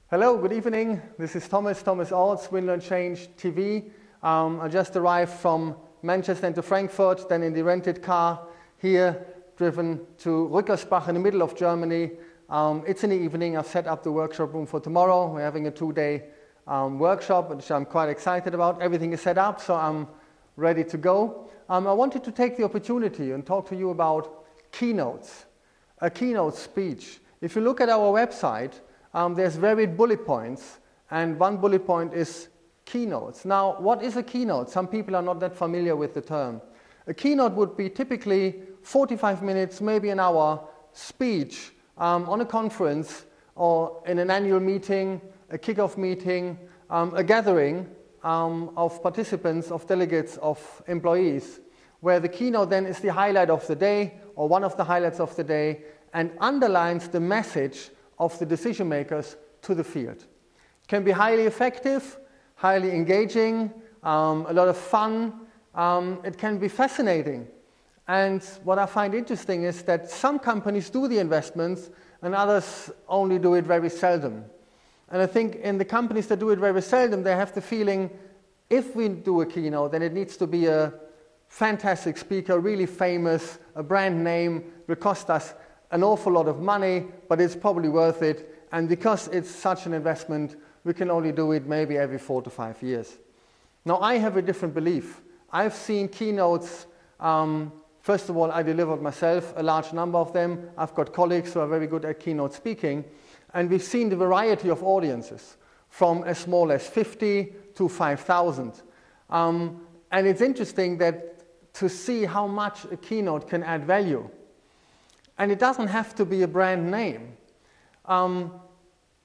Hello, good evening. This is Thomas Orths, WinLearnChange TV. I just arrived from Manchester into Frankfurt, then in the rented car here, driven to Rückersbach in the middle of Germany. It's in the evening. I've set up the workshop room for tomorrow. We're having a 2-day workshop, which I'm quite excited about. Everything is set up, so I'm ready to go. I wanted to take the opportunity and talk to you about keynotes, a keynote speech. If you look at our website, there's varied bullet points, and one bullet point is keynotes. Now, what is a keynote? Some people are not that familiar with the term. A keynote would be typically 45 minutes, maybe an hour, speech on a conference or in an annual meeting, a kickoff meeting, a gathering of participants, of delegates, of employees, where the keynote then is the highlight of the day or one of the highlights of the day and underlines the message of the decision makers to the field. It can be highly effective, highly engaging, a lot of fun. It can be fascinating. And what I find interesting is that some companies do the investments and others only do it very seldom. And I think in the companies that do it very seldom, they have the feeling, if we do a keynote, then it needs to be a fantastic speaker, really famous, a brand name, will cost us an awful lot of money, but it's probably worth it. And because it's such an investment, we can only do it maybe every 4 to 5 years. Now, I have a different belief. I've seen keynotes. First of all, I delivered myself a large number of them. I've got colleagues who are very good at keynote speaking. And we've seen the variety of audiences from as small as 50 to 5,000. And it's interesting to see how much a keynote can add value. And it doesn't have to be a brand name.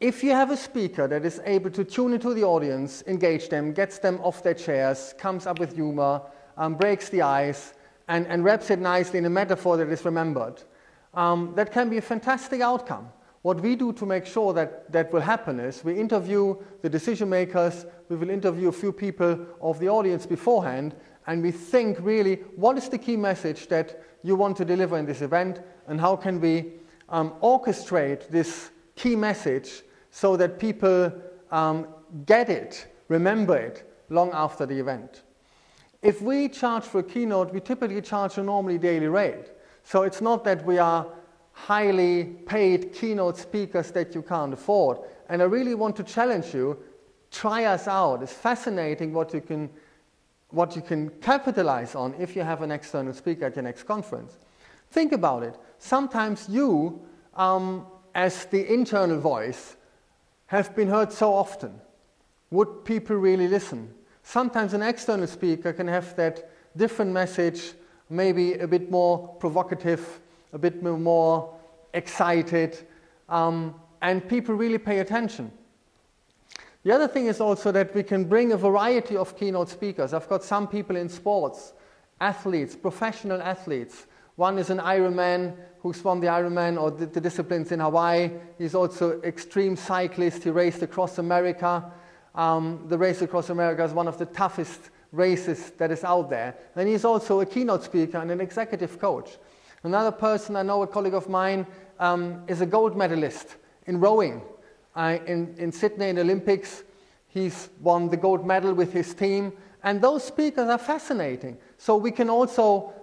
If you have a speaker that is able to tune into the audience, engage them, gets them off their chairs, comes up with humor, breaks the ice, and wraps it nicely in a metaphor that is remembered, that can be a fantastic outcome. What we do to make sure that will happen is we interview the decision makers, we will interview a few people of the audience beforehand, and we think really, what is the key message that you want to deliver in this event, and how can we orchestrate this key message so that people get it, remember it, long after the event. If we charge for a keynote, we typically charge a normally daily rate. So it's not that we are highly paid keynote speakers that you can't afford. And I really want to challenge you, try us out. It's fascinating what you can capitalize on if you have an external speaker at your next conference. Think about it. Sometimes you, as the internal voice, have been heard so often. Would people really listen? Sometimes an external speaker can have that different message, maybe a bit more provocative, a bit more excited, and people really pay attention. The other thing is also that we can bring a variety of keynote speakers. I've got some people in sports, athletes, professional athletes. One is an Ironman who's won the Ironman or the disciplines in Hawaii. He's also an extreme cyclist. He raced across America. The race across America is one of the toughest races that is out there. And he's also a keynote speaker and an executive coach. Another person I know, a colleague of mine, is a gold medalist in rowing. In Sydney in the Olympics, he's won the gold medal with his team. And those speakers are fascinating. So we can also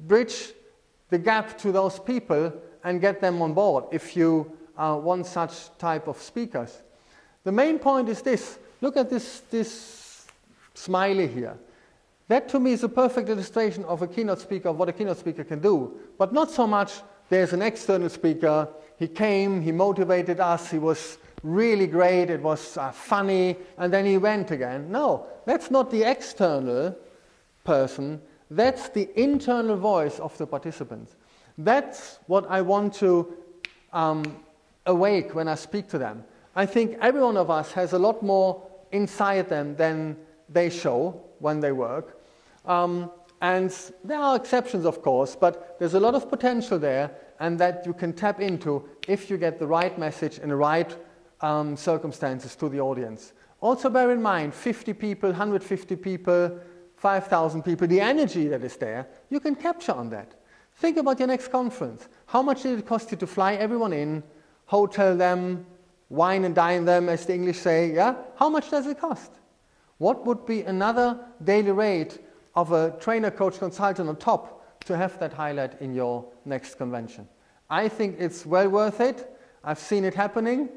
bridge the gap to those people and get them on board if you want such type of speakers. The main point is this. Look at this smiley here. That to me is a perfect illustration of a keynote speaker, of what a keynote speaker can do. But not so much there's an external speaker. He came, he motivated us, he was really great, it was funny, and then he went again. No, that's not the external person. That's the internal voice of the participants. That's what I want to awake when I speak to them. I think every one of us has a lot more inside them than they show when they work. And there are exceptions, of course, but there's a lot of potential there, and that you can tap into if you get the right message in the right circumstances to the audience. Also bear in mind, 50 people, 150 people, 5,000 people, the energy that is there, you can capture on that. Think about your next conference. How much did it cost you to fly everyone in, hotel them, wine and dine them, as the English say, yeah? How much does it cost? What would be another daily rate of a trainer, coach, consultant on top to have that highlight in your next convention? I think it's well worth it. I've seen it happening.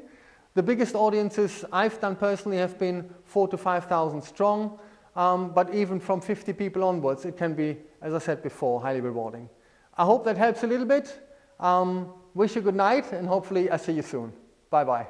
The biggest audiences I've done personally have been 4,000 to 5,000 strong, but even from 50 people onwards, it can be, as I said before, highly rewarding. I hope that helps a little bit. Wish you good night, and hopefully I see you soon. Bye-bye.